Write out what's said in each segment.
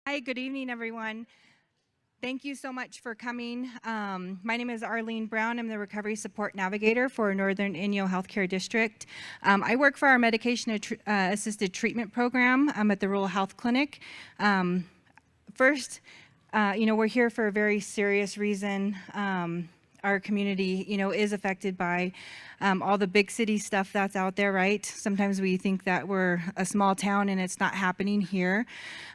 Hi, good evening, everyone. Thank you so much for coming. My name is Arlene Brown. I'm the Recovery Support Navigator for Northern Inyo Healthcare District. I work for our medication-assisted treatment program at the Rural Health Clinic. First, we're here for a very serious reason. Our community, is affected by all the big city stuff that's out there, right? Sometimes we think that we're a small town and it's not happening here,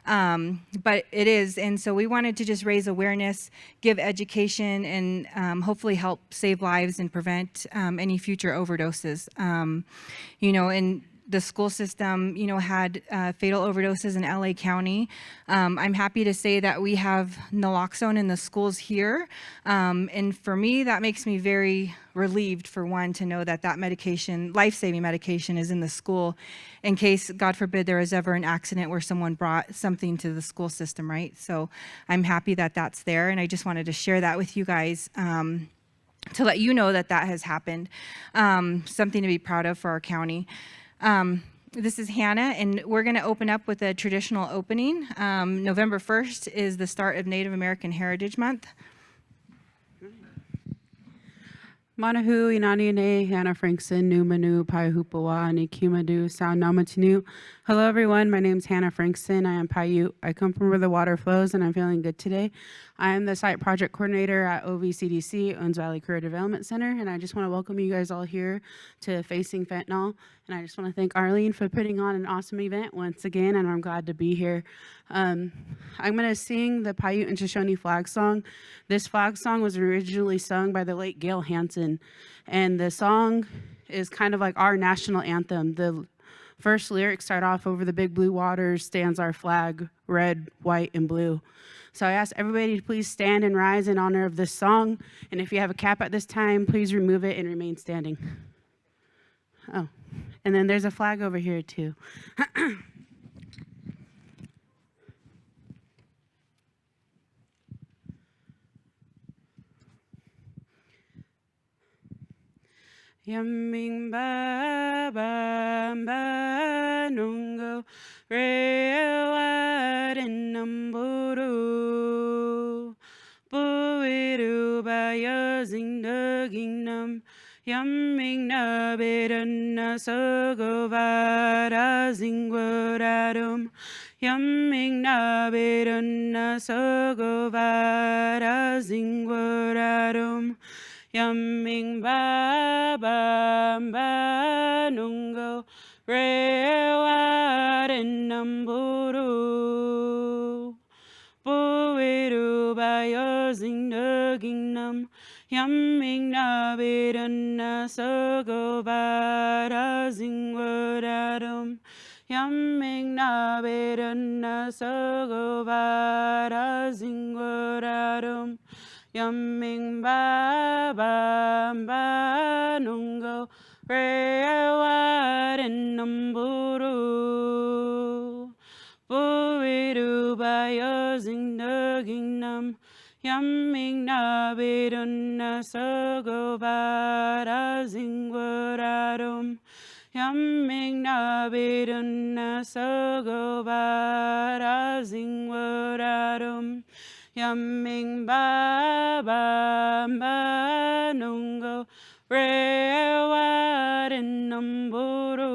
but it is. And so we wanted to just raise awareness, give education, and hopefully help save lives and prevent any future overdoses. And the school system, had fatal overdoses in LA County. I'm happy to say that we have naloxone in the schools here. And for me, that makes me very relieved, for one, to know that that medication, life-saving medication, is in the school in case, God forbid, there is ever an accident where someone brought something to the school system, right? So I'm happy that that's there, and I just wanted to share that with you guys. To let you know that that has happened. Something to be proud of for our county. This is Hannah, and we're going to open up with a traditional opening. November 1st is the start of Native American Heritage Month. Manahu, Inaniane, Hannah Frankson, Numanu, Paihupawa, Nikimadu, Sound Namatinu. Hello, everyone. My name is Hannah Frankson. I am Paiute. I come from where the water flows, and I'm feeling good today. I am the site project coordinator at OVCDC, Owens Valley Career Development Center, and I just want to welcome you guys all here to Facing Fentanyl. And I just want to thank Arlene for putting on an awesome event once again, and I'm glad to be here. I'm going to sing the Paiute and Shoshone flag song. This flag song was originally sung by the late Gail Hansen, and the song is kind of like our national anthem. The first lyrics start off, "Over the big blue waters stands our flag, red, white, and blue." So I ask everybody to please stand and rise in honor of this song, and if you have a cap at this time, please remove it and remain standing. Oh, and then there's a flag over here too. Yamming ba ba ba nungo rewad in namburu buiru ba yazing duginam yamming na bedana sogovara zingwararum yamming na bedana sogovara zingwararum Yamming ba ba ba nungo rewad in namburu buiru ba yozing duginam yamming na bedana sogovara zingwararum yamming na bedana sogovara zingwararum Yamming ba ba ba nungo rewad in namburu buiru ba yozing duginam yamming na bedana sogovara zingwararum yamming na bedana sogovara zingwararum Yamming ba ba ba nungo rewad in namburu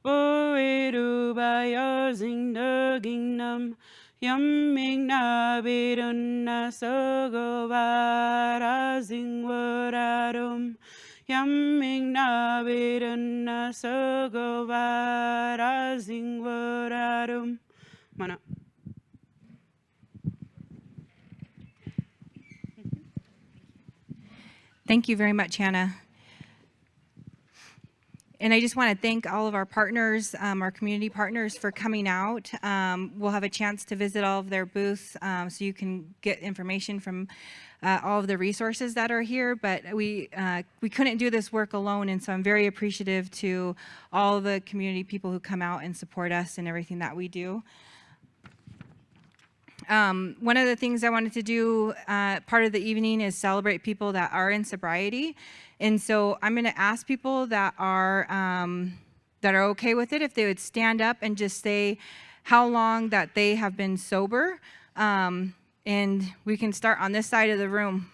buiru ba yozing duginam yamming na bedana sogovara zingwararum yamming na bedana sogovara zingwararum Mana. Thank you very much, Hannah. And I just want to thank all of our partners, our community partners, for coming out. We'll have a chance to visit all of their booths so you can get information from all of the resources that are here. But we couldn't do this work alone, and so I'm very appreciative to all the community people who come out and support us in everything that we do. One of the things I wanted to do part of the evening is celebrate people that are in sobriety. And so I'm going to ask people that are okay with it if they would stand up and just say how long that they have been sober. And we can start on this side of the room.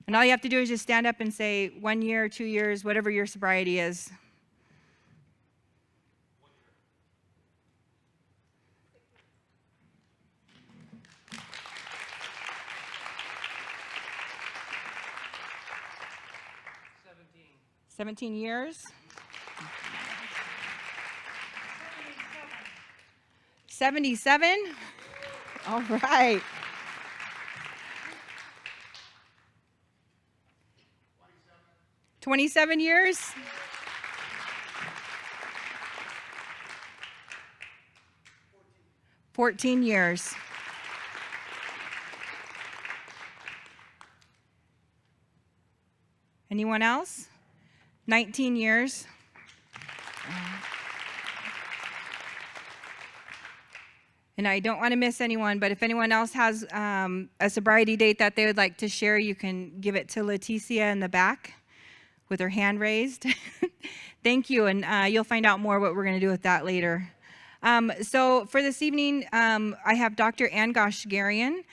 And all you have to do is just stand up and say 1 year, 2 years, whatever your sobriety is. $17 years. 77. All right. 27 years. 14 years. Anyone else? 19 years. And I don't want to miss anyone, but if anyone else has a sobriety date that they would like to share, you can give it to Leticia in the back with her hand raised. Thank you, and you'll find out more what we're going to do with that later. So for this evening, I have Dr. Goshgarian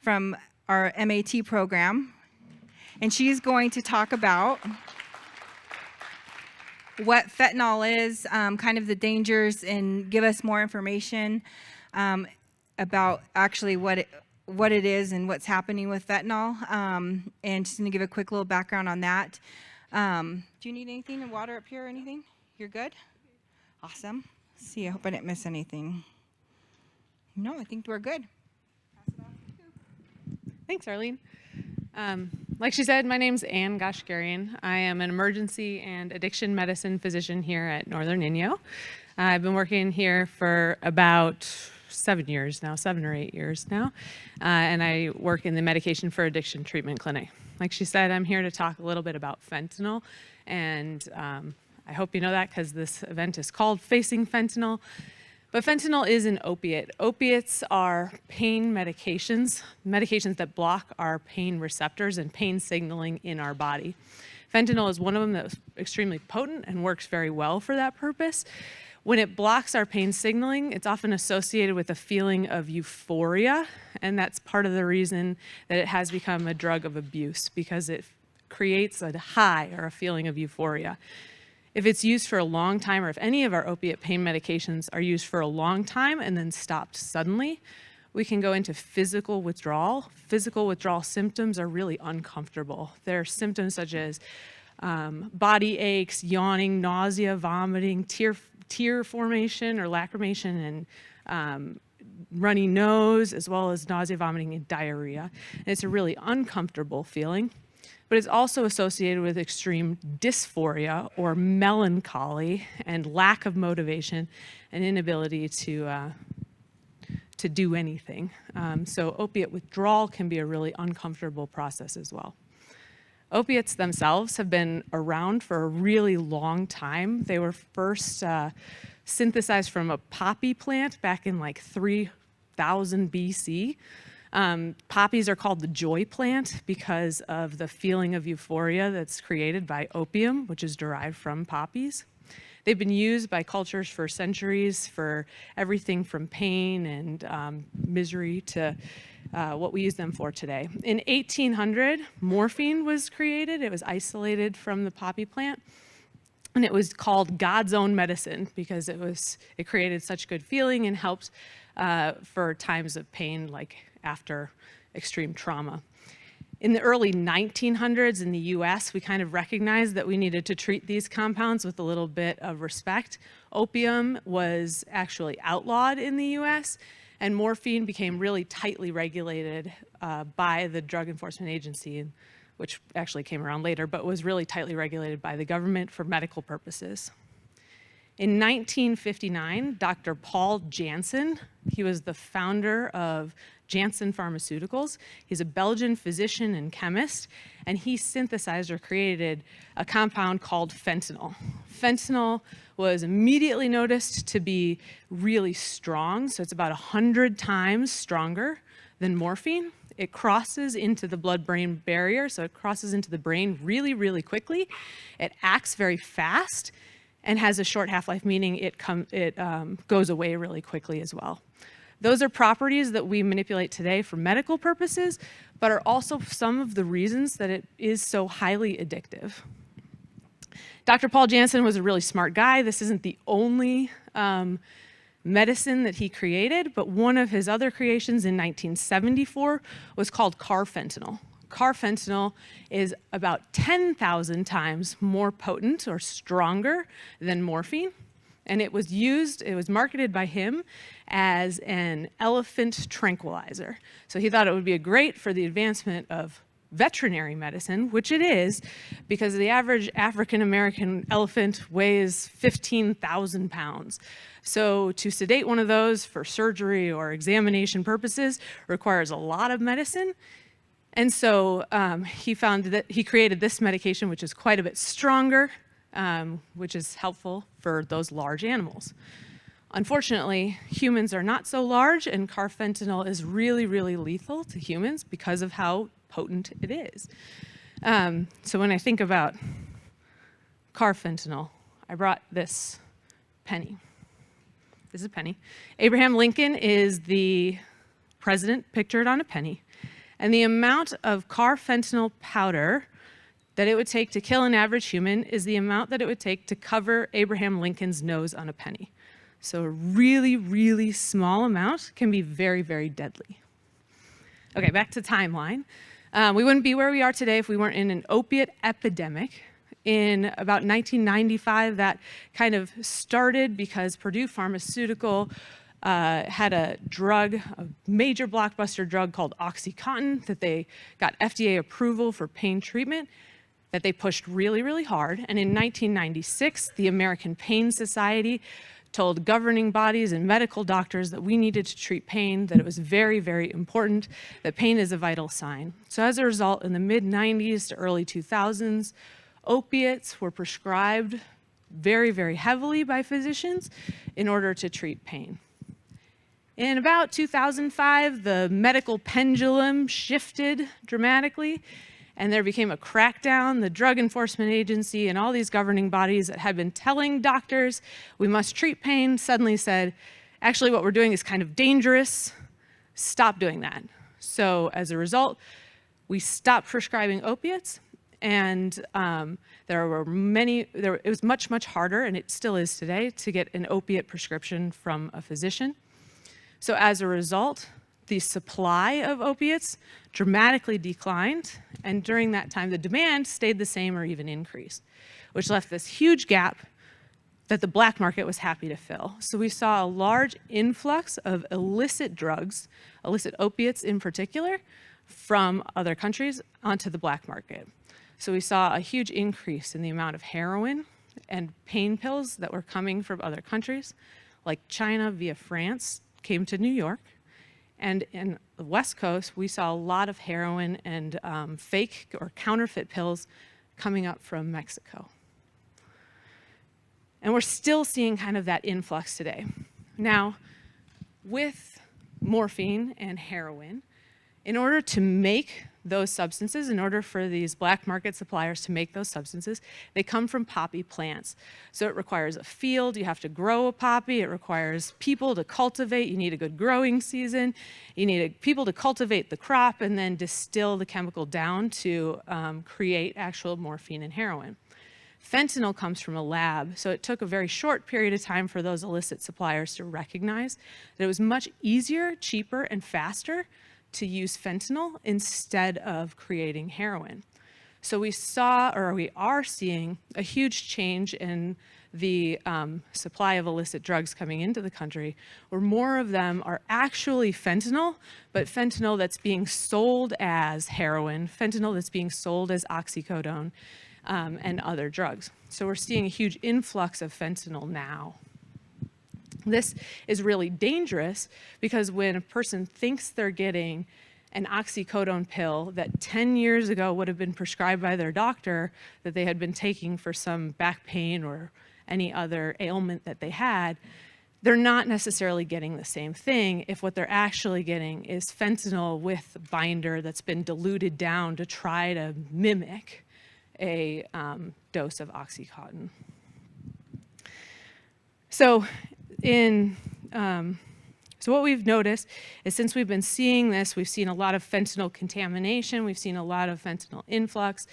from our MAT program, and she's going to talk about what fentanyl is, kind of the dangers, and give us more information about actually what it is and what's happening with fentanyl. And she's going to give a quick little background on that. Do you need anything, water up here or anything? You're good? Awesome. Let's see, I hope I didn't miss anything. No, I think we're good. Thanks, Arlene. Like she said, my name's Goshgarian. I am an emergency and addiction medicine physician here at Northern Inyo. I've been working here for about 7 years now, 7 or 8 years now, and I work in the medication for addiction treatment clinic. Like she said, I'm here to talk a little bit about fentanyl, and I hope you know that because this event is called Facing Fentanyl. But fentanyl is an opiate. Opiates are pain medications that block our pain receptors and pain signaling in our body. Fentanyl is one of them that's extremely potent and works very well for that purpose. When it blocks our pain signaling, it's often associated with a feeling of euphoria, and that's part of the reason that it has become a drug of abuse, because it creates a high or a feeling of euphoria. If it's used for a long time, or if any of our opiate pain medications are used for a long time and then stopped suddenly, we can go into physical withdrawal. Physical withdrawal symptoms are really uncomfortable. There are symptoms such as body aches, yawning, nausea, vomiting, tear formation or lacrimation, and runny nose, as well as nausea, vomiting, and diarrhea. And it's a really uncomfortable feeling. But it's also associated with extreme dysphoria or melancholy and lack of motivation and inability to do anything. So opiate withdrawal can be a really uncomfortable process as well. Opiates themselves have been around for a really long time. They were first synthesized from a poppy plant back in like 3000 BC. Poppies are called the joy plant because of the feeling of euphoria that's created by opium, which is derived from poppies. They've been used by cultures for centuries for everything from pain and misery to what we use them for today. In 1800, morphine was created. It was isolated from the poppy plant. And it was called God's own medicine because it created such good feeling and helped for times of pain, like after extreme trauma. In the early 1900s in the US, we kind of recognized that we needed to treat these compounds with a little bit of respect. Opium was actually outlawed in the US, and morphine became really tightly regulated by the Drug Enforcement Agency, which actually came around later, but was really tightly regulated by the government for medical purposes. In 1959, Dr. Paul Janssen, he was the founder of Janssen Pharmaceuticals. He's a Belgian physician and chemist, and he synthesized or created a compound called fentanyl. Fentanyl was immediately noticed to be really strong, so it's about 100 times stronger than morphine. It crosses into the blood-brain barrier, so it crosses into the brain really, really quickly. It acts very fast, and has a short half-life, meaning it goes away really quickly as well. Those are properties that we manipulate today for medical purposes, but are also some of the reasons that it is so highly addictive. Dr. Paul Janssen was a really smart guy. This isn't the only medicine that he created, but one of his other creations in 1974 was called carfentanil. Carfentanil is about 10,000 times more potent or stronger than morphine. And it was marketed by him as an elephant tranquilizer. So he thought it would be great for the advancement of veterinary medicine, which it is, because the average African-American elephant weighs 15,000 pounds. So to sedate one of those for surgery or examination purposes requires a lot of medicine. And so he found that he created this medication, which is quite a bit stronger, which is helpful for those large animals. Unfortunately, humans are not so large, and carfentanil is really, really lethal to humans because of how potent it is. So when I think about carfentanil, I brought this penny. This is a penny. Abraham Lincoln is the president pictured on a penny. And the amount of carfentanil powder that it would take to kill an average human is the amount that it would take to cover Abraham Lincoln's nose on a penny. So a really, really small amount can be very, very deadly. Okay, back to timeline. We wouldn't be where we are today if we weren't in an opiate epidemic. In about 1995, that kind of started because Purdue Pharmaceutical had a drug, a major blockbuster drug called OxyContin that they got FDA approval for pain treatment that they pushed really, really hard. And in 1996, the American Pain Society told governing bodies and medical doctors that we needed to treat pain, that it was very, very important, that pain is a vital sign. So as a result, in the mid-90s to early 2000s, opiates were prescribed very, very heavily by physicians in order to treat pain. In about 2005, the medical pendulum shifted dramatically, and there became a crackdown. The Drug Enforcement Agency and all these governing bodies that had been telling doctors we must treat pain suddenly said, actually what we're doing is kind of dangerous, stop doing that. So as a result, we stopped prescribing opiates, and it was much, much harder, and it still is today, to get an opiate prescription from a physician. So as a result, the supply of opiates dramatically declined, and during that time, the demand stayed the same or even increased, which left this huge gap that the black market was happy to fill. So we saw a large influx of illicit drugs, illicit opiates in particular, from other countries onto the black market. So we saw a huge increase in the amount of heroin and pain pills that were coming from other countries, like China via France came to New York. And in the West Coast, we saw a lot of heroin and fake or counterfeit pills coming up from Mexico. And we're still seeing kind of that influx today. Now, with morphine and heroin, in order to make those substances, in order for these black market suppliers to make those substances, they come from poppy plants. So it requires a field, you have to grow a poppy, it requires people to cultivate, you need a good growing season, you need people to cultivate the crop and then distill the chemical down to create actual morphine and heroin. Fentanyl comes from a lab, so it took a very short period of time for those illicit suppliers to recognize that it was much easier, cheaper, and faster to use fentanyl instead of creating heroin. So we are seeing a huge change in the supply of illicit drugs coming into the country, where more of them are actually fentanyl, but fentanyl that's being sold as heroin, fentanyl that's being sold as oxycodone, and other drugs. So we're seeing a huge influx of fentanyl now. This is really dangerous because when a person thinks they're getting an oxycodone pill that 10 years ago would have been prescribed by their doctor that they had been taking for some back pain or any other ailment that they had, they're not necessarily getting the same thing if what they're actually getting is fentanyl with binder that's been diluted down to try to mimic a dose of OxyContin. So in so what we've noticed is since we've been seeing this, we've seen a lot of fentanyl contamination, we've seen a lot of fentanyl influx,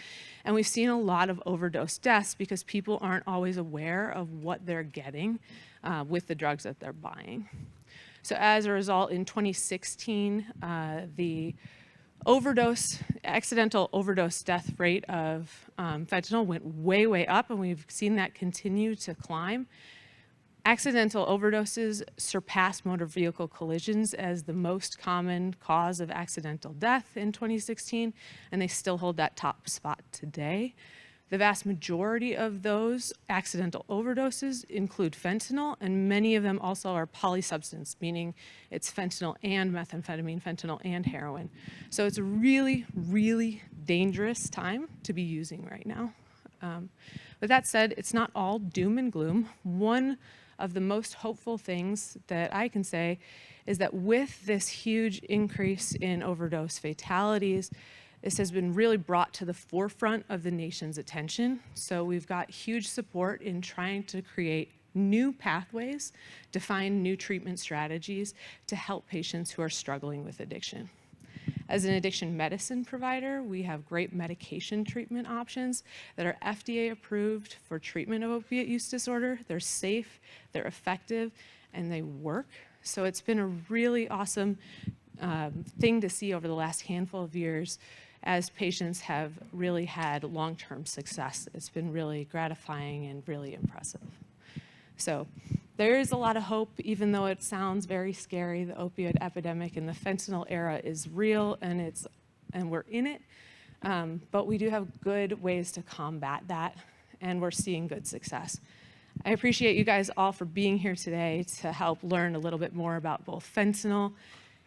and we've seen a lot of overdose deaths because people aren't always aware of what they're getting with the drugs that they're buying. So as a result, in 2016, the accidental overdose death rate of fentanyl went way, way up, and we've seen that continue to climb. Accidental overdoses surpassed motor vehicle collisions as the most common cause of accidental death in 2016, and they still hold that top spot today. The vast majority of those accidental overdoses include fentanyl, and many of them also are polysubstance, meaning it's fentanyl and methamphetamine, fentanyl and heroin. So it's a really, really dangerous time to be using right now. With that said, it's not all doom and gloom. One of the most hopeful things that I can say is that with this huge increase in overdose fatalities, this has been really brought to the forefront of the nation's attention. So we've got huge support in trying to create new pathways to find new treatment strategies to help patients who are struggling with addiction. As an addiction medicine provider, we have great medication treatment options that are FDA approved for treatment of opiate use disorder. They're safe, they're effective, and they work. So it's been a really awesome thing to see over the last handful of years as patients have really had long-term success. It's been really gratifying and really impressive. So there is a lot of hope, even though it sounds very scary. The opioid epidemic and the fentanyl era is real, and we're in it. But we do have good ways to combat that, and we're seeing good success. I appreciate you guys all for being here today to help learn a little bit more about both fentanyl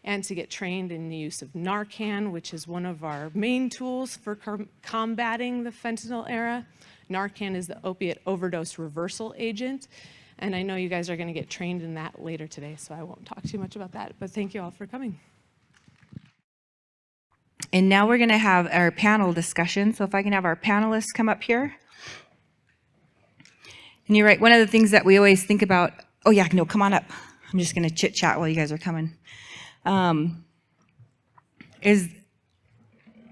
and to get trained in the use of Narcan, which is one of our main tools for combating the fentanyl era. Narcan is the opiate overdose reversal agent. And I know you guys are going to get trained in that later today, so I won't talk too much about that. But thank you all for coming. And now we're going to have our panel discussion. So if I can have our panelists come up here. And you're right, one of the things that we always think about, oh yeah, no, come on up. I'm just going to chit chat while you guys are coming. Is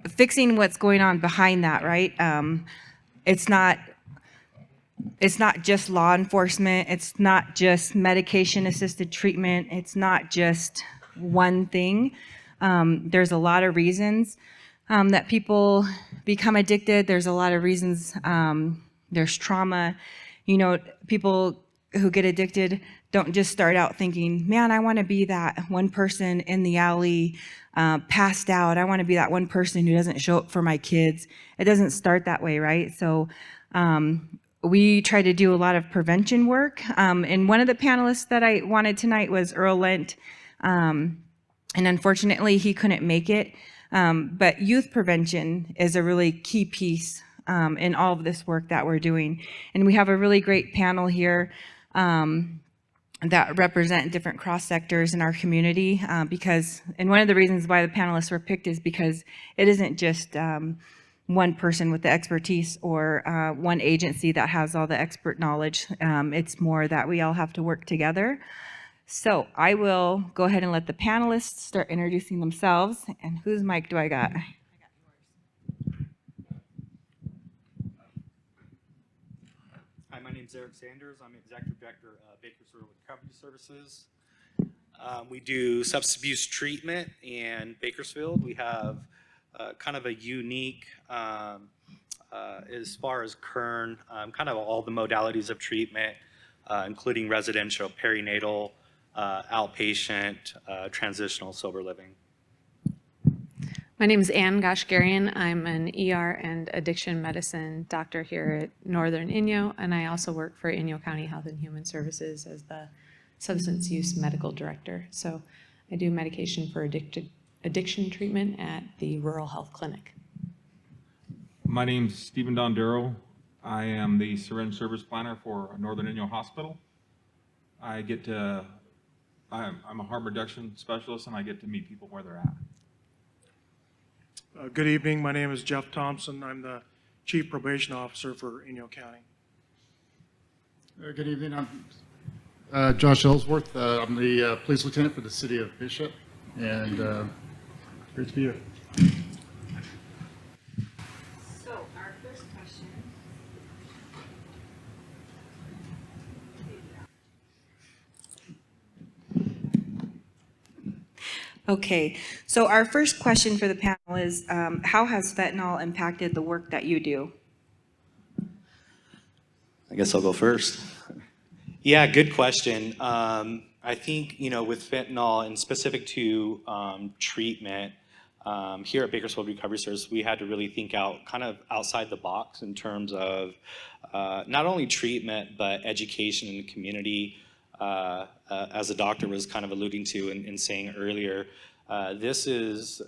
fixing what's going on behind that, right? It's not just law enforcement. It's not just medication-assisted treatment. It's not just one thing. There's a lot of reasons that people become addicted. There's a lot of reasons. There's trauma. You know, people who get addicted don't just start out thinking, man, I want to be that one person in the alley, passed out. I want to be that one person who doesn't show up for my kids. It doesn't start that way, right? So we try to do a lot of prevention work. And one of the panelists that I wanted tonight was Earl Lent. And unfortunately, he couldn't make it. But youth prevention is a really key piece in all of this work that we're doing. And we have a really great panel here that represent different cross sectors in our community and one of the reasons why the panelists were picked is because it isn't just one person with the expertise or one agency that has all the expert knowledge. It's more that we all have to work together. So I will go ahead and let the panelists start introducing themselves. And whose mic do I got? Hi, my name is Eric Sanders. I'm Executive Director of Bakersfield Recovery Services. We do substance abuse treatment in Bakersfield. We have kind of a unique, as far as Kern, kind of all the modalities of treatment, including residential, perinatal, outpatient, transitional, sober living. My name is Goshgarian. I'm an ER and addiction medicine doctor here at Northern Inyo, and I also work for Inyo County Health and Human Services as the substance use medical director. So I do medication for addiction treatment at the Rural Health Clinic. My name's Stephen Dondero. I am the syringe service planner for Northern Inyo Hospital. I'm a harm reduction specialist, and I get to meet people where they're at. Good evening. My name is Jeff Thompson. I'm the Chief Probation Officer for Inyo County. Good evening. Josh Ellsworth. I'm the police lieutenant for the city of Bishop, and great to be here. So our first question. Okay, so our first question for the panel is, how has fentanyl impacted the work that you do? I guess I'll go first. Yeah, good question. I think, with fentanyl and specific to treatment, here at Bakersfield Recovery Service, we had to really think out kind of outside the box in terms of not only treatment, but education in the community. As the doctor was kind of alluding to and saying earlier, this is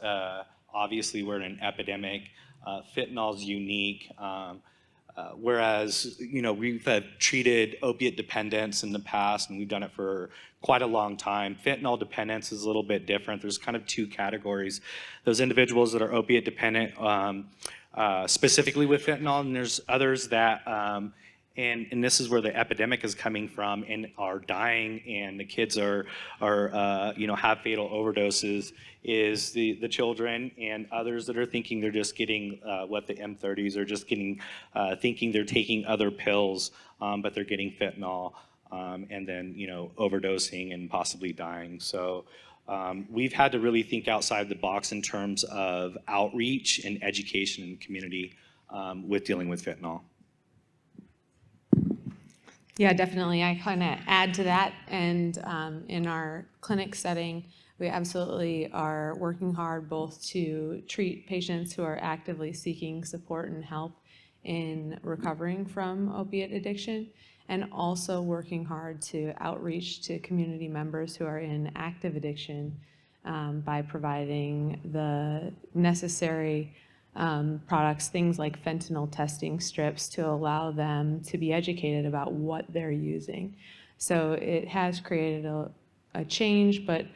obviously we're in an epidemic. Fentanyl's unique. Whereas, we've treated opiate dependence in the past, and we've done it for quite a long time. Fentanyl dependence is a little bit different. There's kind of two categories. Those individuals that are opiate dependent, specifically with fentanyl, and there's others that, and this is where the epidemic is coming from, and are dying, and the kids are have fatal overdoses, is the children and others that are thinking they're just getting what the M30s are just getting, thinking they're taking other pills, but they're getting fentanyl, and then overdosing and possibly dying. So we've had to really think outside the box in terms of outreach and education in the community with dealing with fentanyl. Yeah, definitely. I kind of add to that. And in our clinic setting, we absolutely are working hard both to treat patients who are actively seeking support and help in recovering from opiate addiction, and also working hard to outreach to community members who are in active addiction by providing the necessary products, things like fentanyl testing strips, to allow them to be educated about what they're using. So it has created a change, but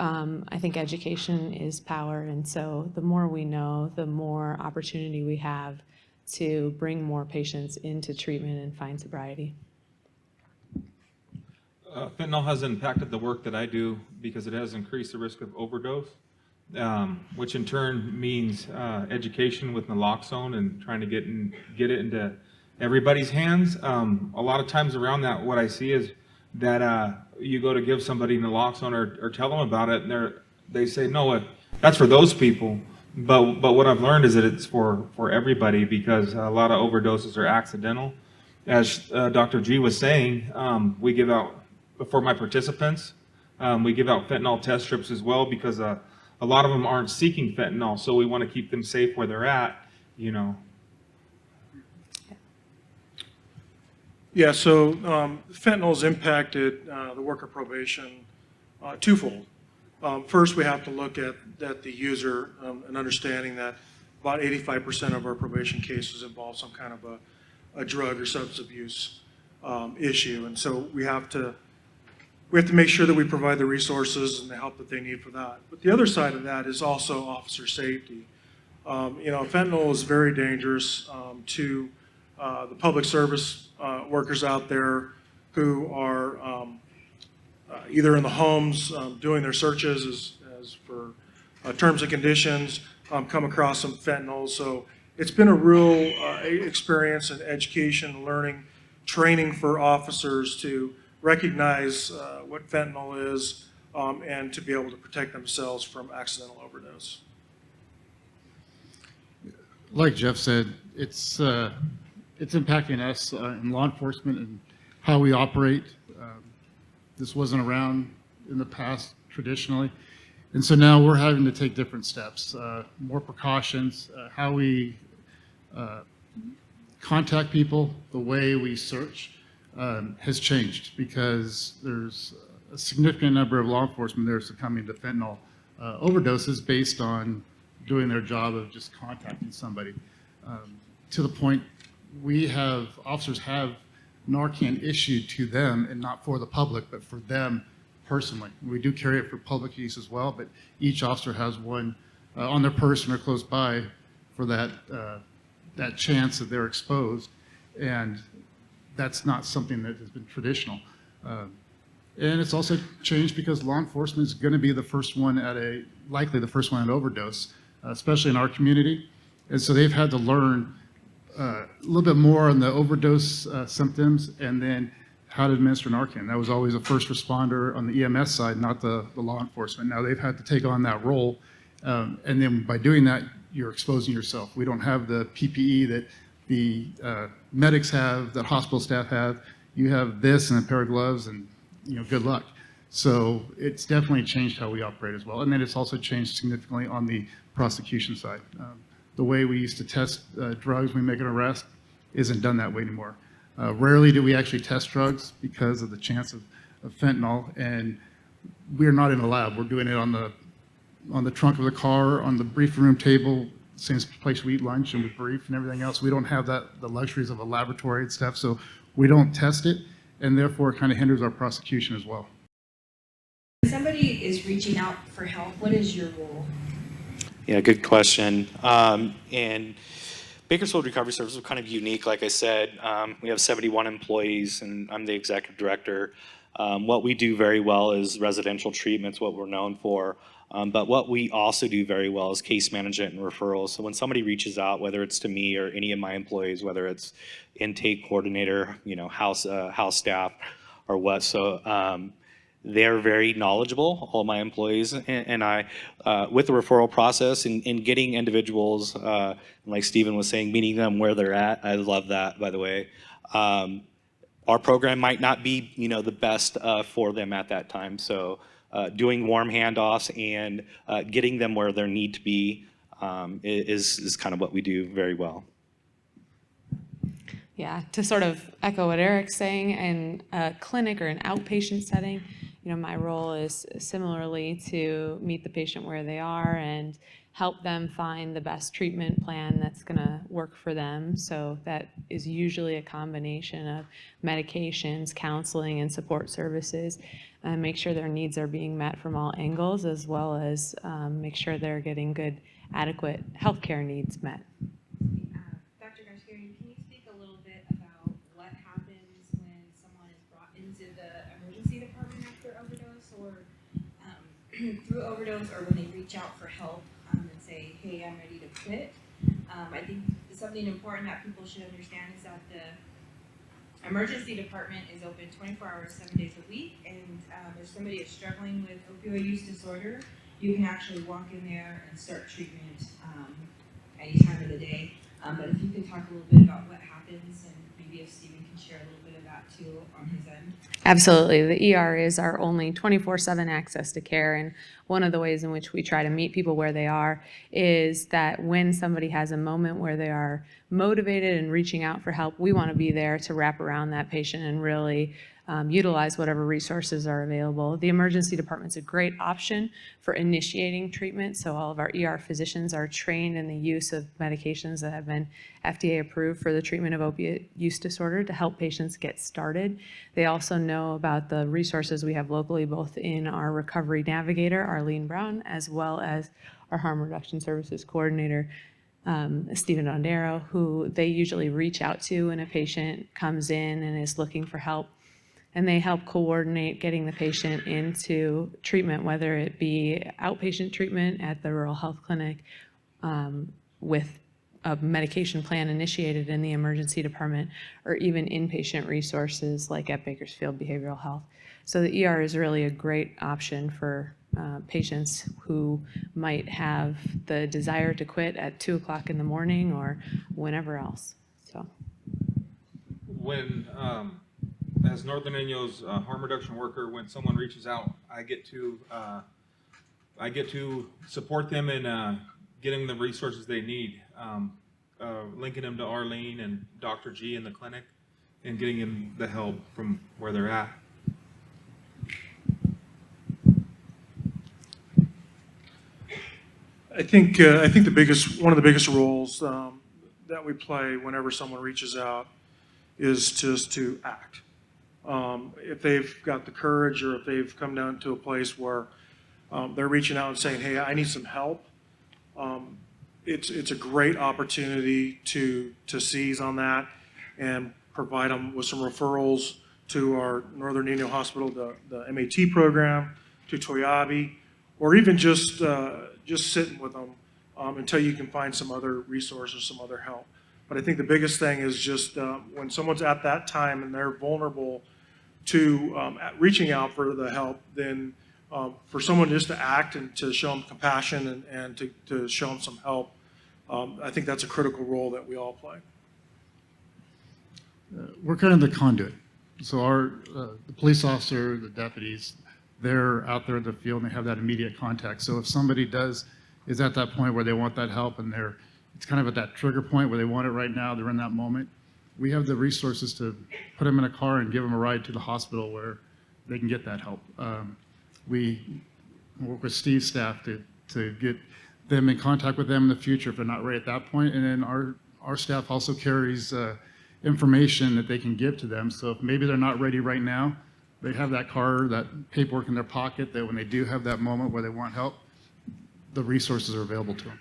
I think education is power, and so the more we know, the more opportunity we have to bring more patients into treatment and find sobriety. Fentanyl has impacted the work that I do because it has increased the risk of overdose, which in turn means education with naloxone and trying to get it into everybody's hands. A lot of times around that, what I see is that you go to give somebody naloxone or tell them about it, and they say, no, that's for those people. But what I've learned is that it's for everybody, because a lot of overdoses are accidental. As Dr. G was saying, we give out, for my participants, we give out fentanyl test strips as well, because a lot of them aren't seeking fentanyl, so we want to keep them safe where they're at, Yeah, so fentanyl's impacted the worker probation twofold. First, we have to look at the user and understanding that about 85% of our probation cases involve some kind of a drug or substance abuse issue, and so we have to make sure that we provide the resources and the help that they need for that. But the other side of that is also officer safety. Fentanyl is very dangerous to the public service workers out there who are either in the homes doing their searches as for terms and conditions, come across some fentanyl. So it's been a real experience and education, learning, training for officers to recognize what fentanyl is and to be able to protect themselves from accidental overdose. Like Jeff said, it's impacting us in law enforcement and how we operate. This wasn't around in the past traditionally. And so now we're having to take different steps, more precautions, how we contact people, the way we search has changed, because there's a significant number of law enforcement that are succumbing to fentanyl overdoses based on doing their job of just contacting somebody. To the point, officers have Narcan issued to them, and not for the public, but for them personally. We do carry it for public use as well, but each officer has one on their person or close by for that chance that they're exposed, and that's not something that has been traditional. And it's also changed because law enforcement is going to be the first one likely the first one at overdose, especially in our community. And so they've had to learn a little bit more on the overdose symptoms and then how to administer Narcan. That was always a first responder on the EMS side, not the law enforcement. Now they've had to take on that role. And then by doing that, you're exposing yourself. We don't have the PPE that the medics have, that hospital staff have. You have this and a pair of gloves and, good luck. So it's definitely changed how we operate as well. And then it's also changed significantly on the prosecution side. The way we used to test drugs when we make an arrest isn't done that way anymore. Rarely do we actually test drugs because of the chance of fentanyl, and we're not in a lab. We're doing it on the trunk of the car, on the briefing room table, same place we eat lunch and we brief and everything else. We don't have the luxuries of a laboratory and stuff, so we don't test it, and therefore it kind of hinders our prosecution as well. If somebody is reaching out for help, what is your role? Yeah, good question. And Bakersfield Recovery Services is kind of unique. Like I said, we have 71 employees, and I'm the executive director. What we do very well is residential treatments, what we're known for. But what we also do very well is case management and referrals. So when somebody reaches out, whether it's to me or any of my employees, whether it's intake coordinator, house staff, or what, so they're very knowledgeable, all my employees, and I, with the referral process and getting individuals, like Stephen was saying, meeting them where they're at. I love that, by the way. Our program might not be, the best for them at that time. So doing warm handoffs and getting them where they need to be is kind of what we do very well. Yeah, to sort of echo what Eric's saying, in a clinic or an outpatient setting, my role is similarly to meet the patient where they are and help them find the best treatment plan that's going to work for them. So that is usually a combination of medications, counseling, and support services, and make sure their needs are being met from all angles, as well as make sure they're getting good, adequate healthcare needs met. Dr. Goshgarian, can you speak a little bit about what happens when someone is brought into the emergency department after overdose, or through overdose, or when they reach out for help and say, hey, I'm ready to quit? I think something important that people should understand is that the emergency department is open 24 hours, 7 days a week, and if somebody is struggling with opioid use disorder, you can actually walk in there and start treatment any time of the day. But if you could talk a little bit about what happens, and maybe if Stephen can share a little bit of that too on his end. Absolutely. The ER is our only 24/7 access to care, and one of the ways in which we try to meet people where they are is that when somebody has a moment where they are motivated and reaching out for help, we want to be there to wrap around that patient and really utilize whatever resources are available. The emergency department is a great option for initiating treatment, so all of our ER physicians are trained in the use of medications that have been FDA approved for the treatment of opiate use disorder to help patients get started. They also know about the resources we have locally, both in our recovery navigator, Arlene Brown, as well as our harm reduction services coordinator, Stephen Dondero, who they usually reach out to when a patient comes in and is looking for help. And they help coordinate getting the patient into treatment, whether it be outpatient treatment at the rural health clinic with a medication plan initiated in the emergency department, or even inpatient resources like at Bakersfield Behavioral Health. So the ER is really a great option for patients who might have the desire to quit at 2 o'clock in the morning or whenever else. So When, as Northern Inyo's harm reduction worker, when someone reaches out, I get to support them in getting the resources they need, linking them to Arlene and Dr. G in the clinic, and getting them the help from where they're at. I think one of the biggest roles that we play whenever someone reaches out is just to act. If they've got the courage, or if they've come down to a place where they're reaching out and saying, hey, I need some help, it's a great opportunity to seize on that and provide them with some referrals to our Northern Inyo Hospital, the MAT program, to Toyabe, or even just sitting with them until you can find some other resources, some other help. But I think the biggest thing is just when someone's at that time and they're vulnerable to reaching out for the help, then for someone just to act and to show them compassion and to show them some help, I think that's a critical role that we all play. We're kind of the conduit. So the police officer, the deputies, they're out there in the field and they have that immediate contact. So if somebody is at that point where they want that help and it's kind of at that trigger point where they want it right now, they're in that moment, we have the resources to put them in a car and give them a ride to the hospital where they can get that help. We work with Steve's staff to get them in contact with them in the future if they're not right at that point. And then our staff also carries information that they can give to them. So if maybe they're not ready right now, they have that card, that paperwork in their pocket that when they do have that moment where they want help, the resources are available to them.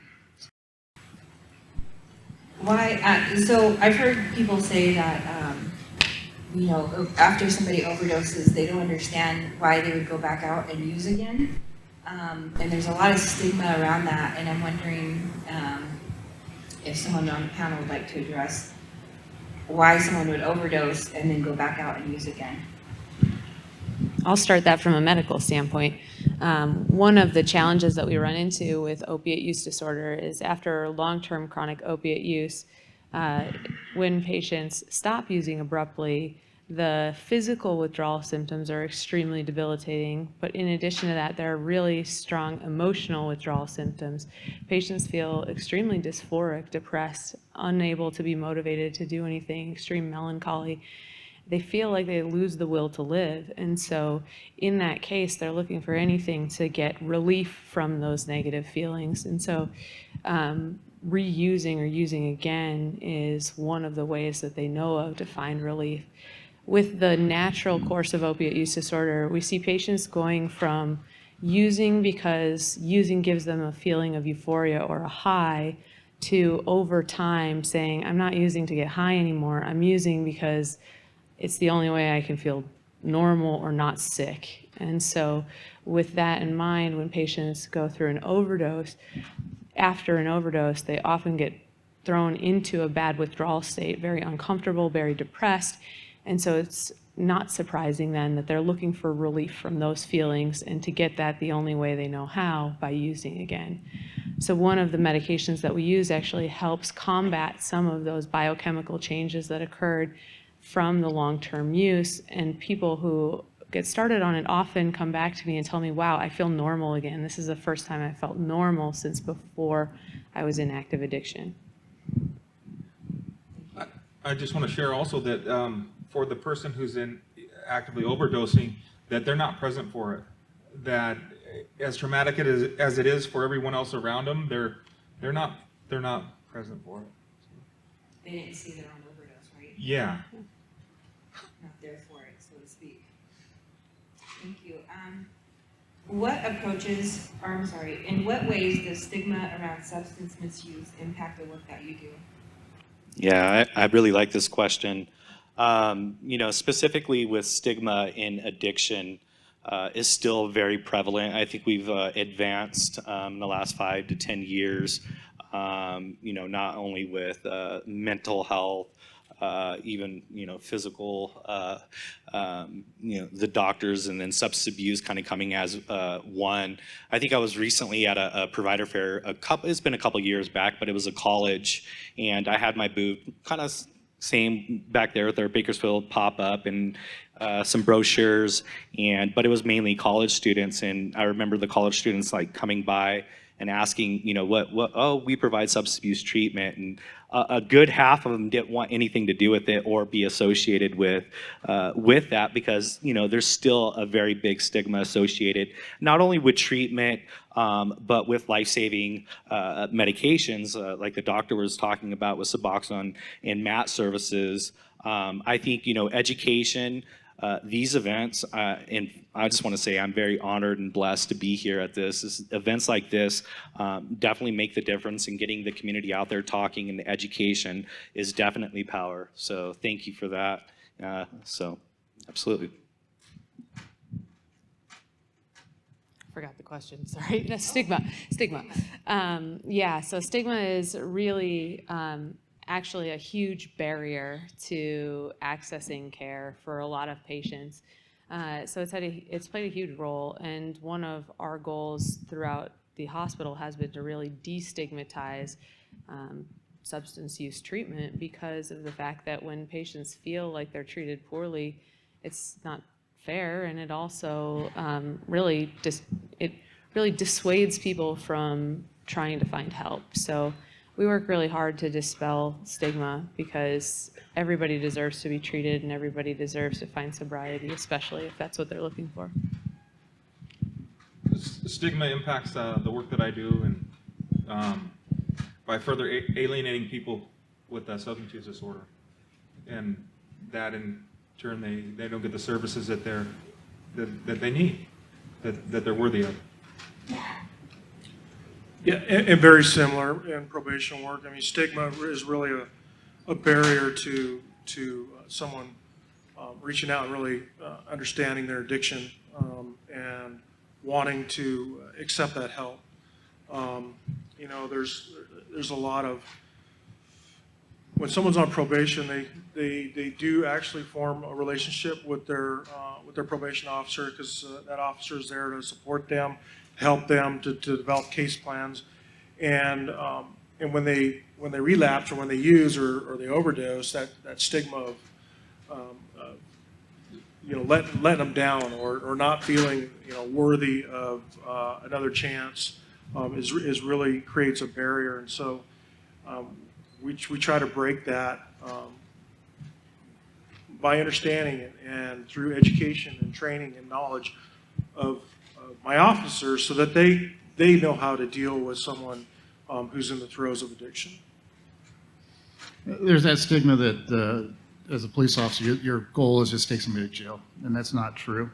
So I've heard people say that, after somebody overdoses, they don't understand why they would go back out and use again. And there's a lot of stigma around that, and I'm wondering if someone on the panel would like to address why someone would overdose and then go back out and use again. I'll start that from a medical standpoint. One of the challenges that we run into with opiate use disorder is after long-term chronic opiate use, when patients stop using abruptly, the physical withdrawal symptoms are extremely debilitating, but in addition to that, there are really strong emotional withdrawal symptoms. Patients feel extremely dysphoric, depressed, unable to be motivated to do anything, extreme melancholy. They feel like they lose the will to live. And so in that case, they're looking for anything to get relief from those negative feelings. And so reusing or using again is one of the ways that they know of to find relief. With the natural course of opiate use disorder, we see patients going from using because using gives them a feeling of euphoria or a high to over time saying, I'm not using to get high anymore. I'm using because it's the only way I can feel normal or not sick. And so with that in mind, when patients go through an overdose, after an overdose, they often get thrown into a bad withdrawal state, very uncomfortable, very depressed. And so it's not surprising then that they're looking for relief from those feelings, and to get that the only way they know how, by using again. So one of the medications that we use actually helps combat some of those biochemical changes that occurred from the long-term use, and people who get started on it often come back to me and tell me, wow, I feel normal again. This is the first time I felt normal since before I was in active addiction. I just want to share also that for the person who's actively overdosing, that they're not present for it. That as traumatic as it is for everyone else around them, they're not present for it. They didn't see their own overdose, right? Yeah. Not there for it, so to speak. Thank you. In what ways does stigma around substance misuse impact the work that you do? Yeah, I really like this question. Specifically with stigma in addiction is still very prevalent. I think we've advanced in the last 5 to 10 years, not only with mental health, even, physical, the doctors, and then substance abuse kind of coming as one. I think I was recently at a provider fair, it's been a couple years back, but it was a college, and I had my booth kind of same back there with our Bakersfield pop-up and some brochures, but it was mainly college students, and I remember the college students like coming by and asking, we provide substance abuse treatment, and a good half of them didn't want anything to do with it or be associated with that, because there's still a very big stigma associated not only with treatment but with life-saving medications like the doctor was talking about with Suboxone and MAT services. I think education. These events, and I just want to say I'm very honored and blessed to be here at this. Events like this definitely make the difference in getting the community out there talking, and the education is definitely power. So thank you for that. Absolutely. Forgot the question, sorry. No, stigma. Yeah, so stigma is really actually a huge barrier to accessing care for a lot of patients. So it's played a huge role, and one of our goals throughout the hospital has been to really destigmatize substance use treatment, because of the fact that when patients feel like they're treated poorly, it's not fair, and it also really dissuades people from trying to find help. So we work really hard to dispel stigma, because everybody deserves to be treated and everybody deserves to find sobriety, especially if that's what they're looking for. Stigma impacts the work that I do, and by further alienating people with substance use disorder, and that in turn they don't get the services that they need, that they're worthy of. Yeah, and very similar in probation work. I mean, stigma is really a barrier to someone reaching out and really understanding their addiction and wanting to accept that help. You know, there's a lot of, when someone's on probation, they do actually form a relationship with their probation officer, because that officer is there to support them, help them to develop case plans, and when they relapse or when they use or they overdose, that stigma of you know, letting them down or not feeling, you know, worthy of another chance is really creates a barrier. And so we try to break that by understanding it and through education and training and knowledge of my officers, so that they know how to deal with someone who's in the throes of addiction. There's that stigma that as a police officer, your goal is just take somebody to jail, and that's not true.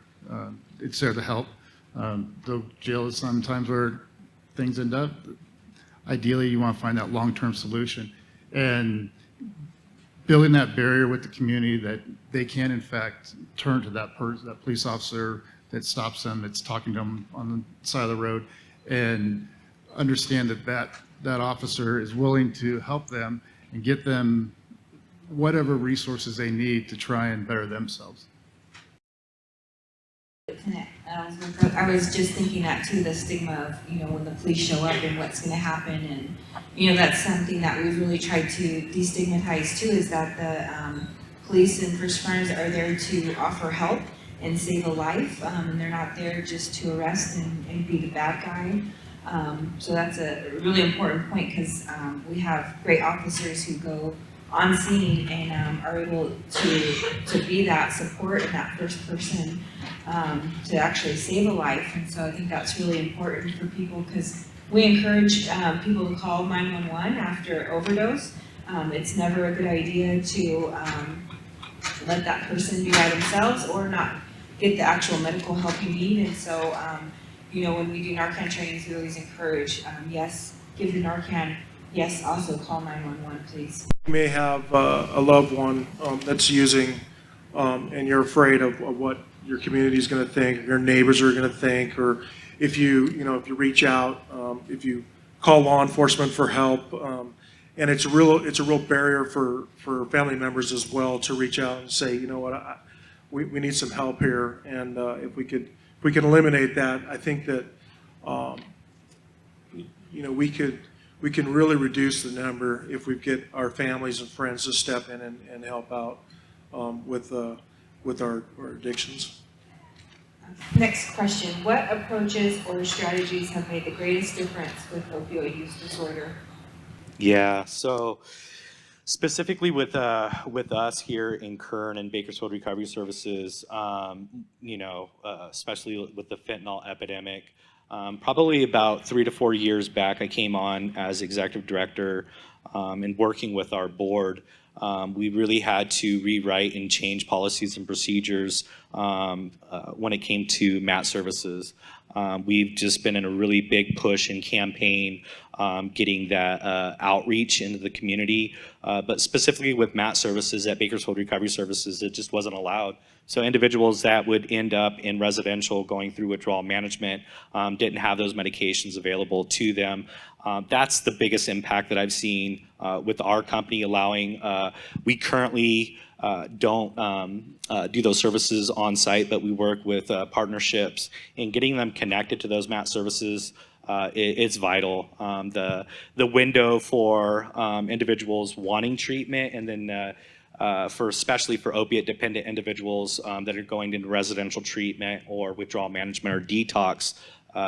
It's there to help. Though jail is sometimes where things end up. Ideally, you want to find that long-term solution, and building that barrier with the community that they can, in fact, turn to that police officer that stops them, that's talking to them on the side of the road, and understand that officer is willing to help them and get them whatever resources they need to try and better themselves. I was just thinking that too, the stigma of, you know, when the police show up and what's going to happen, and, you know, that's something that we've really tried to destigmatize too, is that the police and first responders are there to offer help and save a life, and they're not there just to arrest and be the bad guy. So that's a really important point, because we have great officers who go on scene and are able to be that support and that first person to actually save a life. And so I think that's really important for people, because we encourage people to call 911 after overdose. It's never a good idea to let that person be by themselves or not get the actual medical help you need. And so, you know, when we do Narcan trainings, we always encourage, yes, give the Narcan, yes, also call 911, please. You may have a loved one that's using, and you're afraid of what your community is going to think, or your neighbors are going to think, or if you reach out, if you call law enforcement for help, and it's a real barrier for family members as well to reach out and say, you know what, we need some help here, and if we can eliminate that, I think that you know, we can really reduce the number if we get our families and friends to step in and help out with our addictions. Next question. What approaches or strategies have made the greatest difference with opioid use disorder? Yeah, so specifically with us here in Kern and Bakersfield Recovery Services, you know, especially with the fentanyl epidemic, probably about 3 to 4 years back, I came on as executive director and working with our board. We really had to rewrite and change policies and procedures when it came to MAT services. We've just been in a really big push and campaign getting that outreach into the community, but specifically with MAT services at Bakersfield Recovery Services, it just wasn't allowed. So individuals that would end up in residential going through withdrawal management didn't have those medications available to them. That's the biggest impact that I've seen with our company allowing, we currently don't do those services on site, but we work with partnerships and getting them connected to those MAT services. It's vital. The window for individuals wanting treatment, and then especially for opiate dependent individuals that are going into residential treatment or withdrawal management or detox,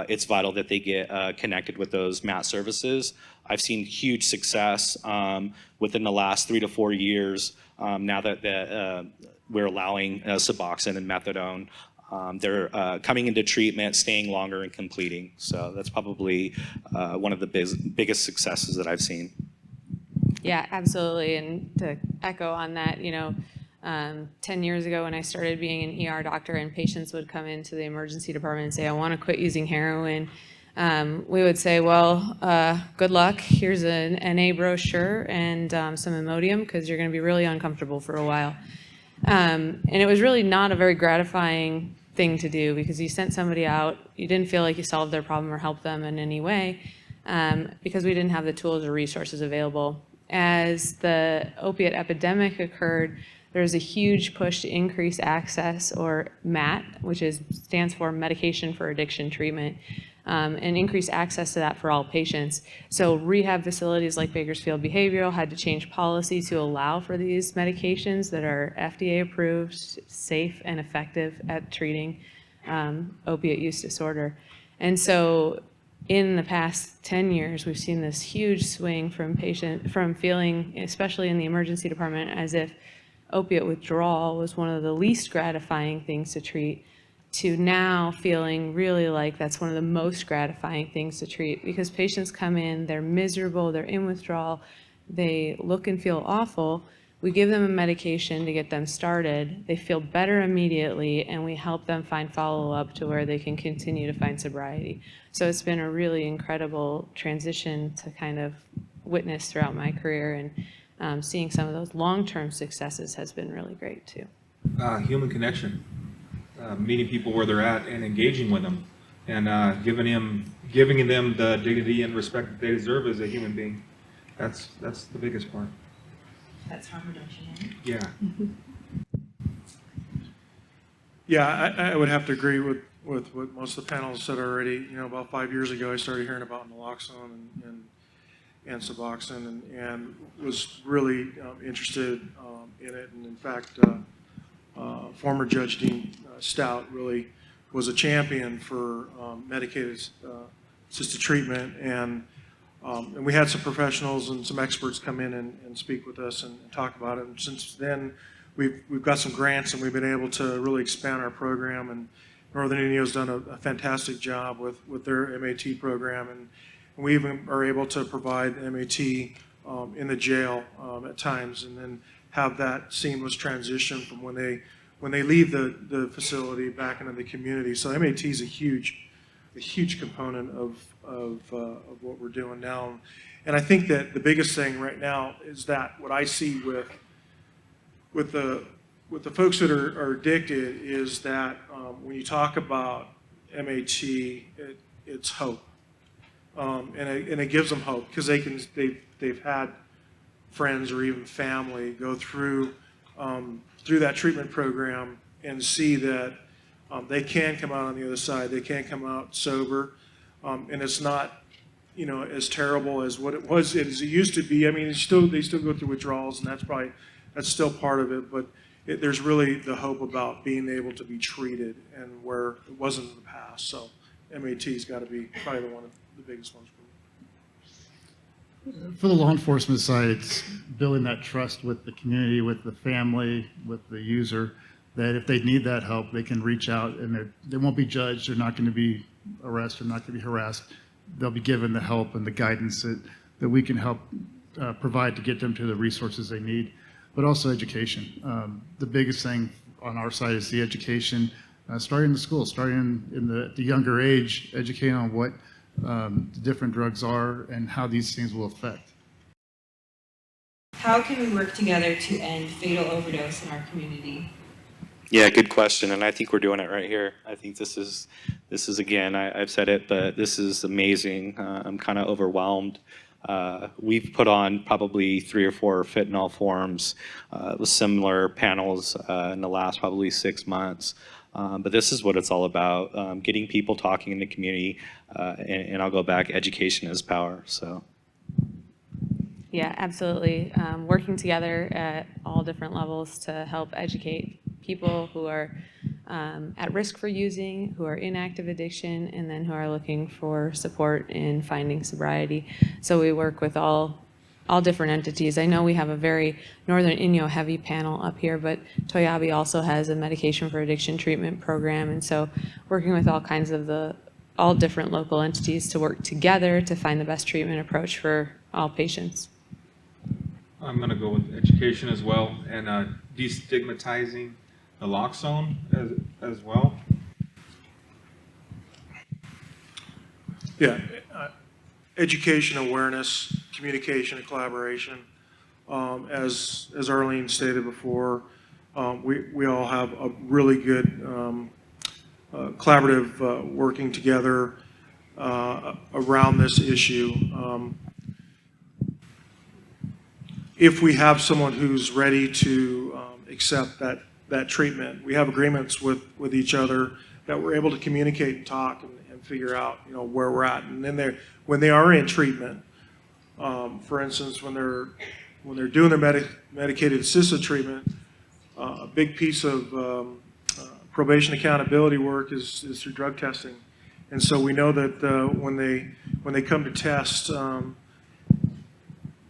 it's vital that they get connected with those MAT services. I've seen huge success within the last 3 to 4 years now that we're allowing Suboxone and Methadone. They're coming into treatment, staying longer, and completing. So that's probably one of the biggest successes that I've seen. Yeah, absolutely. And to echo on that, 10 years ago when I started being an ER doctor and patients would come into the emergency department and say, I want to quit using heroin, we would say, well, good luck. Here's an NA brochure and some Imodium because you're going to be really uncomfortable for a while. And it was really not a very gratifying thing to do because you sent somebody out, you didn't feel like you solved their problem or helped them in any way because we didn't have the tools or resources available. As the opiate epidemic occurred, there was a huge push to increase access, or MAT, which stands for Medication for Addiction Treatment, and increase access to that for all patients. So rehab facilities like Bakersfield Behavioral had to change policy to allow for these medications that are FDA approved, safe, and effective at treating opiate use disorder. And so in the past 10 years, we've seen this huge swing from feeling, especially in the emergency department, as if opiate withdrawal was one of the least gratifying things to treat, to now feeling really like that's one of the most gratifying things to treat, because patients come in, they're miserable, they're in withdrawal, they look and feel awful. We give them a medication to get them started, they feel better immediately, and we help them find follow-up to where they can continue to find sobriety. So it's been a really incredible transition to kind of witness throughout my career, and seeing some of those long-term successes has been really great too. Human connection, meeting people where they're at and engaging with them, and giving them the dignity and respect that they deserve as a human being. That's the biggest part. That's harm reduction, right? Yeah. Yeah, I would have to agree with what most of the panelists said already. About 5 years ago, I started hearing about naloxone and Suboxone, and was really interested in it. And in fact, former Judge Dean Stout really was a champion for medicated assisted treatment, and we had some professionals and some experts come in and speak with us and talk about it. And since then, we've got some grants, and we've been able to really expand our program. And Northern Indiana's done a fantastic job with their MAT program, and we even are able to provide MAT in the jail at times, and then have that seamless transition from when they leave the facility back into the community. So MAT is a huge component of what we're doing now. And I think that the biggest thing right now is that what I see with the folks that are addicted is that when you talk about MAT, it's hope. And it gives them hope because they've had friends or even family go through that treatment program and see that they can come out on the other side. They can come out sober, and it's not as terrible as what it was as it used to be. I mean, they still go through withdrawals, and that's still part of it. But there's really the hope about being able to be treated, and where it wasn't in the past. So MAT's got to be probably one of the biggest ones for me. For the law enforcement side, it's building that trust with the community, with the family, with the user, that if they need that help, they can reach out, and they won't be judged. They're not going to be arrested, not going to be harassed. They'll be given the help and the guidance that we can help provide to get them to the resources they need, but also education. The biggest thing on our side is the education starting in the school, starting in the younger age, educating on what the different drugs are and how these things will affect. How can we work together to end fatal overdose in our community? Yeah, good question, and I think we're doing it right here. I think this is again, I've said it, but this is amazing. I'm kind of overwhelmed. We've put on probably 3 or 4 fentanyl forums with similar panels in the last probably 6 months. But this is what it's all about, getting people talking in the community, and I'll go back, education is power, so. Yeah, absolutely. Working together at all different levels to help educate people who are at risk for using, who are in active addiction, and then who are looking for support in finding sobriety. So we work with all different entities. I know we have a very Northern Inyo heavy panel up here, but Toyabe also has a medication for addiction treatment program. And so working with all different local entities to work together to find the best treatment approach for all patients. I'm going to go with education as well, and destigmatizing naloxone as well. Yeah, education, awareness, communication, and collaboration. As Arlene stated before, we all have a really good collaborative working together around this issue. If we have someone who's ready to accept that treatment, we have agreements with each other that we're able to communicate and talk and figure out, where we're at. And then when they are in treatment, for instance, when they're doing their medicated assisted treatment, a big piece of probation accountability work is through drug testing. And so we know that when they come to test,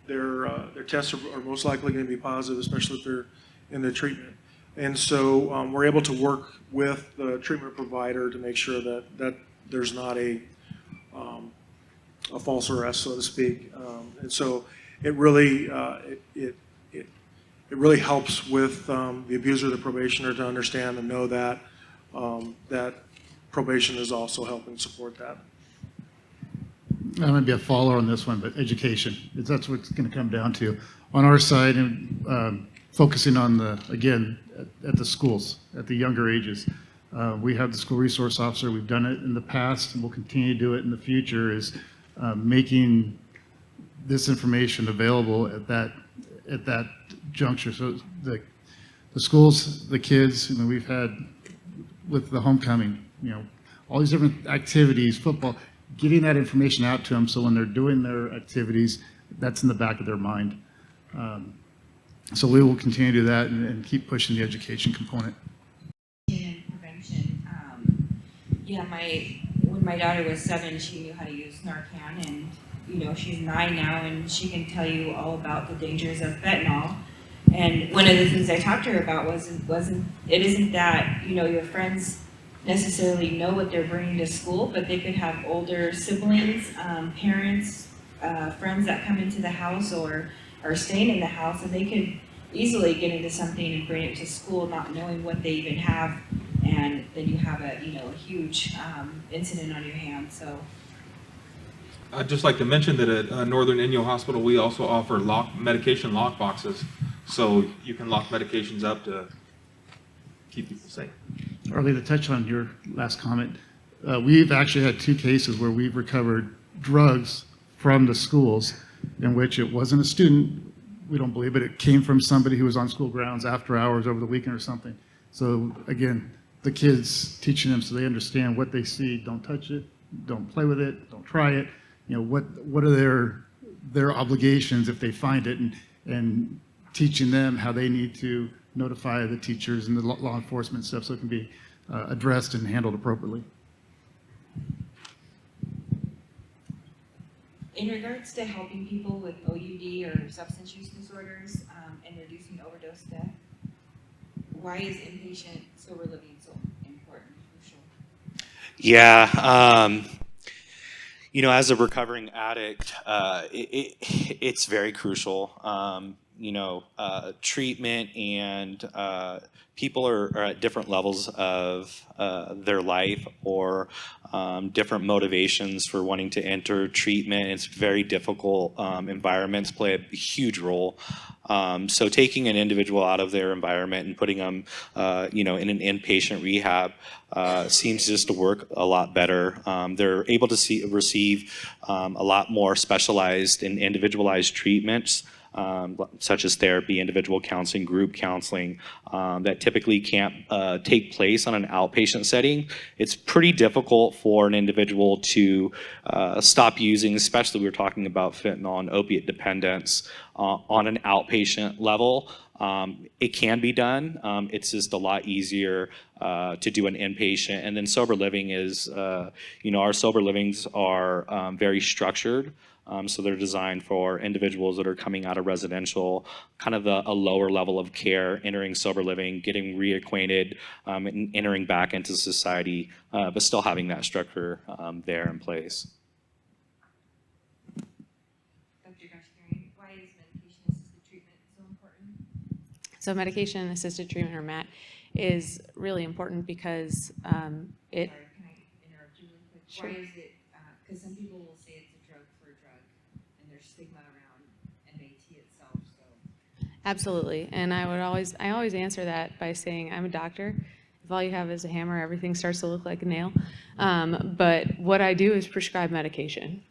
their tests are most likely going to be positive, especially if they're in their treatment. And so we're able to work with the treatment provider to make sure that there's not a false arrest, so to speak. And so it really it really helps with the abuser, the probationer, to understand and know that that probation is also helping support that. I'm going to be a follower on this one, but education, that's what it's going to come down to. On our side, and focusing on at the schools, at the younger ages. We have the school resource officer. We've done it in the past, and we'll continue to do it in the future, is making this information available at that juncture. So the schools, the kids, we've had with the homecoming, all these different activities, football, getting that information out to them so when they're doing their activities, that's in the back of their mind. So we will continue to do that and keep pushing the education component. And prevention. When my daughter was 7, she knew how to use Narcan, and she's 9 now, and she can tell you all about the dangers of fentanyl. And one of the things I talked to her about it isn't that your friends necessarily know what they're bringing to school, but they could have older siblings, parents, friends that come into the house or are staying in the house, and they could easily get into something and bring it to school not knowing what they even have, and then you have a huge incident on your hands. So I'd just like to mention that at Northern Inyo Hospital, we also offer medication lock boxes, so you can lock medications up to keep people safe. Arlie, to touch on your last comment, we've actually had 2 cases where we've recovered drugs from the schools in which it wasn't a student, we don't believe, but it came from somebody who was on school grounds after hours over the weekend or something. So again, the kids, teaching them so they understand what they see, don't touch it, don't play with it, don't try it. What are their obligations if they find it, and teaching them how they need to notify the teachers and the law enforcement stuff so it can be addressed and handled appropriately. in regards to helping people with OUD or substance use disorders and reducing overdose death, why is inpatient sober living so important, crucial? Yeah, as a recovering addict, it's very crucial. treatment, and people are at different levels of their life, or different motivations for wanting to enter treatment. It's very difficult. Environments play a huge role. So taking an individual out of their environment and putting them, in an inpatient rehab seems just to work a lot better. They're able to receive a lot more specialized and individualized treatments, such as therapy, individual counseling, group counseling, that typically can't take place on an outpatient setting. It's pretty difficult for an individual to stop using, especially we were talking about fentanyl and opiate dependence on an outpatient level. It can be done. It's just a lot easier to do an inpatient. And then sober living is, our sober livings are very structured. So they're designed for individuals that are coming out of residential, kind of a lower level of care, entering sober living, getting reacquainted, and entering back into society, but still having that structure there in place. Dr. Goshgarian, why is medication-assisted treatment so important? So medication-assisted treatment, or MAT, is really important because it. Sorry, can I interrupt you really quick? Sure. Why is it, because some people will say it's a drug for a drug, and there's stigma around MAT itself, so. Absolutely, and I always answer that by saying I'm a doctor. If all you have is a hammer, everything starts to look like a nail. But what I do is prescribe medication.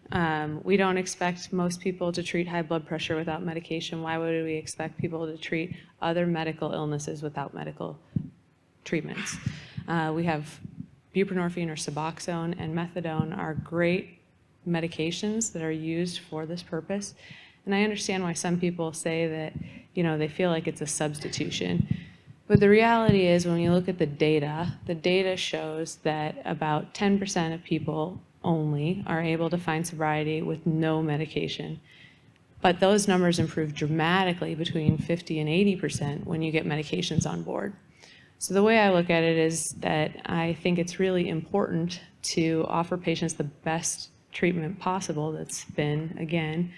We don't expect most people to treat high blood pressure without medication. Why would we expect people to treat other medical illnesses without medical treatments? We have buprenorphine or Suboxone and methadone are great medications that are used for this purpose. And I understand why some people say that, they feel like it's a substitution. But the reality is, when you look at the data shows that about 10% of people only are able to find sobriety with no medication. But those numbers improve dramatically between 50 and 80% when you get medications on board. So the way I look at it is that I think it's really important to offer patients the best treatment possible that's been, again,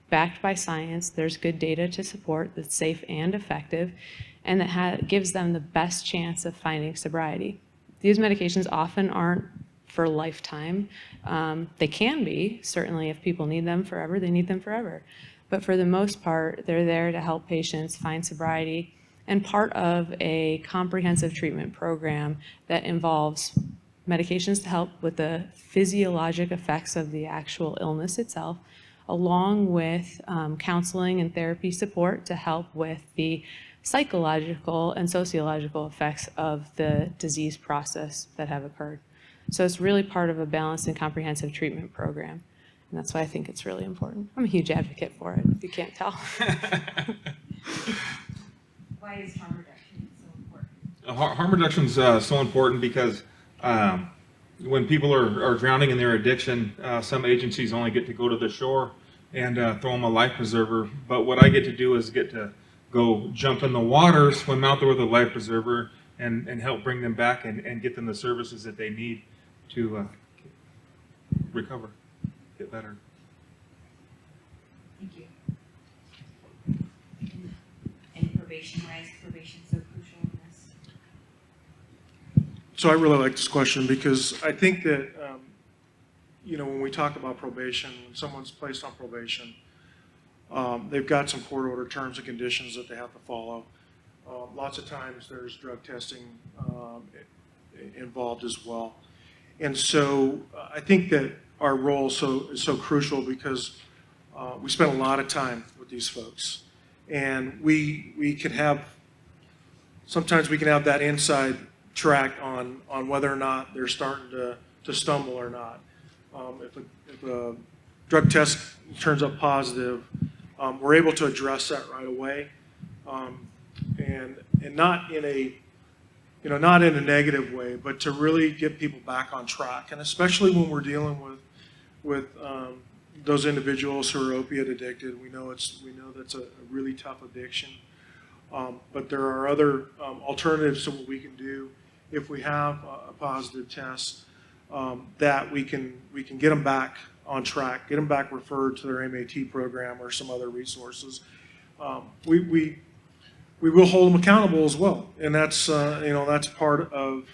backed by science. There's good data to support that's safe and effective, and that gives them the best chance of finding sobriety. These medications often aren't for lifetime. They can be, certainly if people need them forever, they need them forever. But for the most part, they're there to help patients find sobriety, and part of a comprehensive treatment program that involves medications to help with the physiologic effects of the actual illness itself, along with counseling and therapy support to help with the psychological and sociological effects of the disease process that have occurred. So it's really part of a balanced and comprehensive treatment program. And that's why I think it's really important. I'm a huge advocate for it, if you can't tell. Why is harm reduction so important? Harm reduction is so important because when people are drowning in their addiction, some agencies only get to go to the shore and throw them a life preserver. But what I get to do is get to go jump in the water, swim out there with a life preserver, and help bring them back and get them the services that they need to recover, get better. Thank you. And probation, why is probation so crucial in this? So I really like this question because I think that, when we talk about probation, when someone's placed on probation, they've got some court-ordered terms and conditions that they have to follow. Lots of times there's drug testing involved as well. And so I think that our role is so crucial because we spend a lot of time with these folks. And we can have, sometimes we can have that inside track on whether or not they're starting to stumble or not. If a drug test turns up positive, we're able to address that right away, and not in a not in a negative way, but to really get people back on track, and especially when we're dealing with those individuals who are opiate addicted. We know that's a really tough addiction, but there are other alternatives to what we can do if we have a positive test, that we can get them back on track, get them back referred to their MAT program or some other resources. we will hold them accountable as well. And that's, that's part of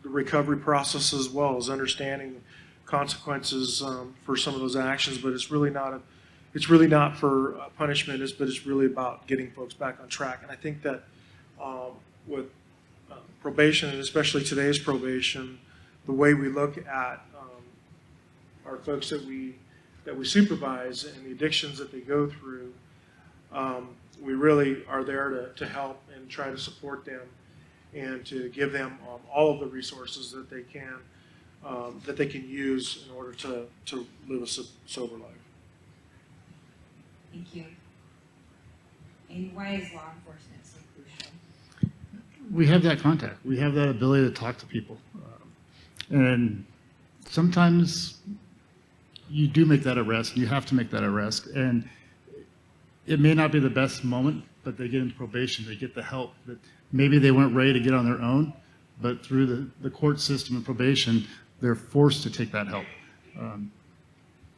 the recovery process as well, is understanding consequences for some of those actions. But it's really not for punishment, but it's really about getting folks back on track. And I think that with probation, and especially today's probation, the way we look at our folks that we supervise and the addictions that they go through, we really are there to help and try to support them and to give them all of the resources that they can use in order to live a sober life. Thank you. And why is law enforcement so crucial? We have that contact. We have that ability to talk to people. And sometimes you do make that arrest. You have to make that arrest. And it may not be the best moment, but they get into probation. They get the help that maybe they weren't ready to get on their own, but through the court system and probation, they're forced to take that help.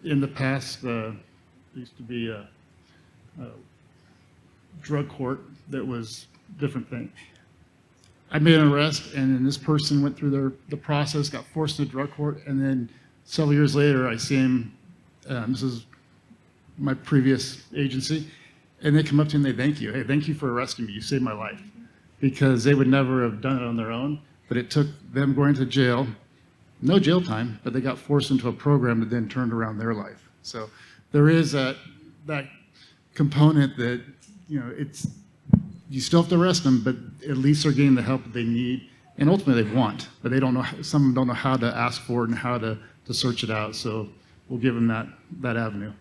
In the past, there used to be a drug court that was a different thing. I made an arrest, and then this person went through the process, got forced into drug court, and then several years later, I see him. This is my previous agency, and they come up to me and they thank you. Hey, thank you for arresting me. You saved my life, because they would never have done it on their own. But it took them going to jail, no jail time, but they got forced into a program that then turned around their life. So there is that component that you still have to arrest them, but at least they're getting the help that they need and ultimately they want, but they don't know. Some don't know how to ask for it and how to search it out. So we'll give them that avenue.